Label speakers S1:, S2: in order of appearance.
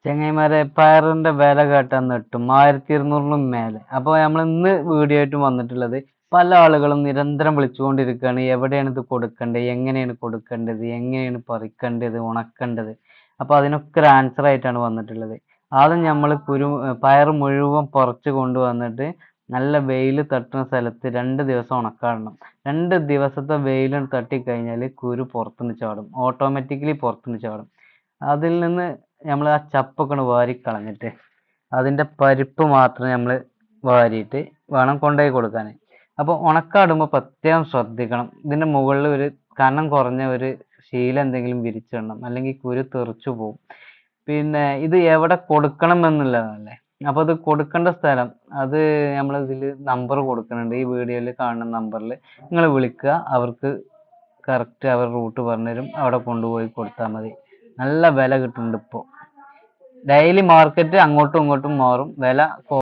S1: ചെങ്ങായിമാരെ പയറിന്റെ വില കേട്ടാൻ നെട്ടും 1200 മേലെ. അപ്പോൾ നമ്മൾ ഇന്ന് വീഡിയോ ആയിട്ട് വന്നിട്ടുള്ളത്, പല ആളുകളും നിരന്തരം വിളിച്ചുകൊണ്ടിരിക്കുകയാണ്, എവിടെയാണ് ഇത് കൊടുക്കേണ്ടത്, എങ്ങനെയാണ് കൊടുക്കേണ്ടത്, എങ്ങനെയാണ് പറിക്കേണ്ടത്, ഉണക്കേണ്ടത്. അപ്പോൾ അതിനൊക്കെ ഒരു ആൻസർ ആയിട്ടാണ് വന്നിട്ടുള്ളത്. ആദ്യം നമ്മൾ പയർ മുഴുവൻ പറിച്ച് കൊണ്ടുവന്നിട്ട് നല്ല വെയിൽ തട്ടുന്ന സ്ഥലത്ത് 2 ദിവസം ഉണക്കാടണം. 2 ദിവസത്തെ വെയിൽ തട്ടിക്കഴിഞ്ഞാൽ കുരു പുറത്തുനിന്ന് ചാടും, ഓട്ടോമാറ്റിക്കലി പുറത്തുനിന്ന് ചാടും. അതിൽ നിന്ന് നമ്മൾ ആ ചപ്പൊക്കെ വാരി കളഞ്ഞിട്ട് അതിൻ്റെ പരിപ്പ് മാത്രം നമ്മൾ വാരിയിട്ട് വേണം കൊണ്ടുപോയി കൊടുക്കാൻ. അപ്പോൾ ഉണക്കാടുമ്പോൾ പ്രത്യേകം ശ്രദ്ധിക്കണം. ഇതിൻ്റെ മുകളിൽ ഒരു കനം കുറഞ്ഞ ഒരു ശീല എന്തെങ്കിലും വിരിച്ചിടണം, അല്ലെങ്കിൽ കുരു തെറിച്ചു പോകും. പിന്നെ ഇത് എവിടെ കൊടുക്കണം എന്നുള്ളതല്ലേ. അപ്പോൾ അത് കൊടുക്കേണ്ട സ്ഥലം, അത് നമ്മൾ ഇതിൽ നമ്പർ കൊടുക്കുന്നുണ്ട്, ഈ വീഡിയോയിൽ കാണുന്ന നമ്പറിൽ നിങ്ങൾ വിളിക്കുക. അവർക്ക് കറക്റ്റ് അവർ റൂട്ട് പറഞ്ഞുതരും, അവിടെ കൊണ്ടുപോയി കൊടുത്താൽ മതി. നല്ല വില കിട്ടുന്നുണ്ട് ഇപ്പോൾ. ഡെയിലി മാർക്കറ്റ് അങ്ങോട്ടും ഇങ്ങോട്ടും മാറും, വില